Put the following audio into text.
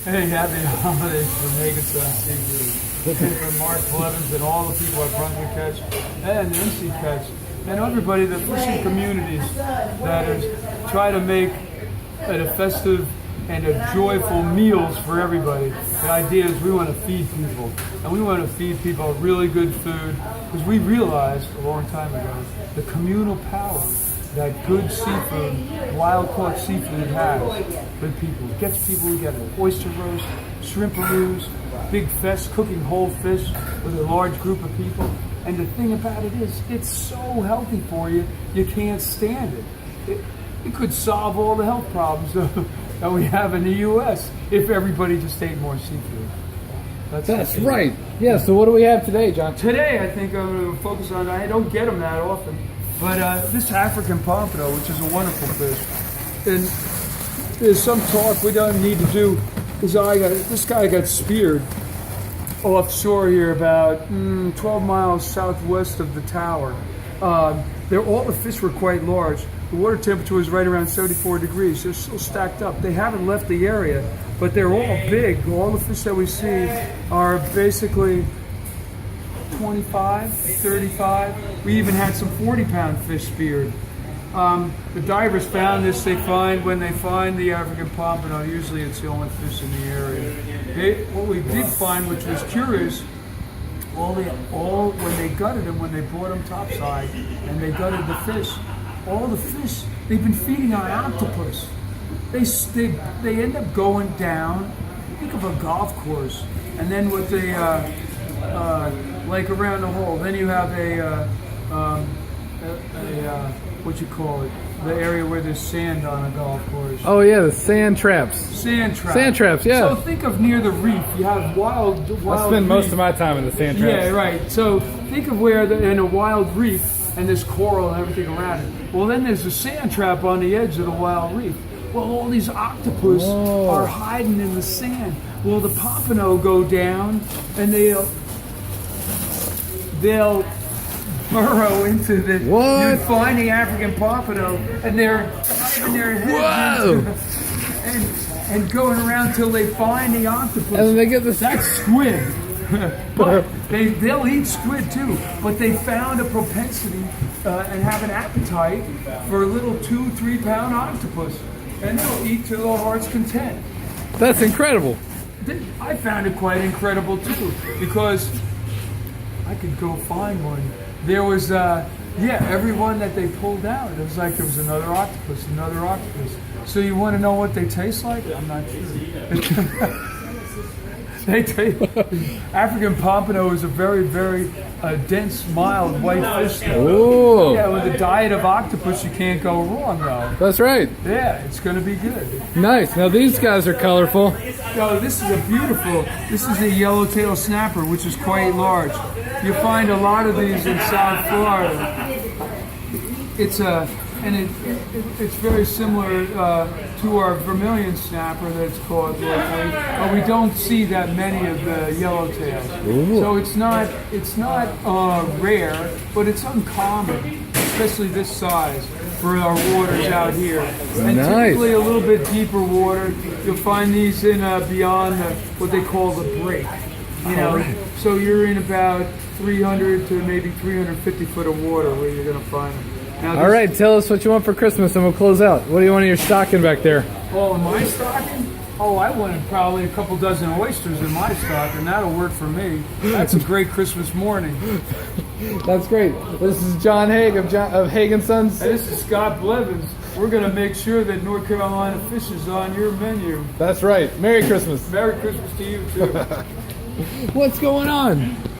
Hey, happy holidays from Haag and Sons Seafood. And from Mark Blevins and all the people at Brunswick Catch and MC Catch and everybody, the fishing communities that is try to make it a festive and a joyful meals for everybody. The idea is we want to feed people, and we want to feed people really good food because we realized a long time ago the communal power that good seafood, wild-caught seafood has with people. It gets people together. Oyster roast, shrimp-a-roos, big fest, cooking whole fish with a large group of people. And the thing about it is, it's so healthy for you, you can't stand it. It could solve all the health problems that we have in the U.S. if everybody just ate more seafood. That's right. Yeah, so what do we have today, John? Today, I think I'm going to focus on, I don't get them that often, but this African pompano, which is a wonderful fish. And there's some talk we don't need to do. This guy got speared offshore here about 12 miles southwest of the tower. All the fish were quite large. The water temperature was right around 74 degrees. They're still stacked up. They haven't left the area, but they're all big. All the fish that we see are basically 25, 35. We even had some 40-pound fish speared. The divers found this. When they find the African pompano, usually it's the only fish in the area. What we did find, which was curious, when they gutted them, when they brought them topside and they gutted the fish, all the fish, they've been feeding on octopus. They end up going down, think of a golf course, and then with the like around the hole, then you have what you call it, the area where there's sand on a golf course. Oh yeah, the sand traps. Sand traps. Sand traps, yeah. So think of near the reef. You have wild I spend most of my time in the sand traps. Yeah, right. So think of where in a wild reef and there's coral and everything around it. Well, then there's a sand trap on the edge of the wild reef. Well, all these octopus are hiding in the sand. Well, the pompano go down and they'll burrow into the. What? You find the African pompano, and they're hiding their heads and going around till they find the octopus. And then they get this. That's squid. But they'll eat squid too. But they found a propensity and have an appetite for a little 2-3 pound octopus, and they'll eat to their heart's content. That's incredible. I found it quite incredible too, because I could go find one. There was, every one that they pulled out, it was like there was another octopus. So you want to know what they taste like? I'm not sure. African pompano is a very, very dense, mild white fish. Ooh. Yeah, with a diet of octopus, you can't go wrong, though. That's right. Yeah, it's going to be good. Nice. Now these guys are colorful. So this is a yellowtail snapper, which is quite large. You find a lot of these in South Florida. It's very similar to our vermilion snapper that's called locally, but we don't see that many of the yellowtails. Ooh. So it's not rare, but it's uncommon, especially this size for our waters out here. And typically a little bit deeper water, you'll find these in beyond what they call the break. So you're in about 300 to maybe 350 foot of water where you're going to find them. Now All right, tell us what you want for Christmas and we'll close out. What do you want in your stocking back there? Oh, in my stocking? Oh, I wanted probably a couple dozen oysters in my stocking. That'll work for me. That's a great Christmas morning. That's great. This is Jon Haag of Haag and Sons. And this is Scott Blevins. We're going to make sure that North Carolina fish is on your menu. That's right. Merry Christmas. Merry Christmas to you, too. What's going on?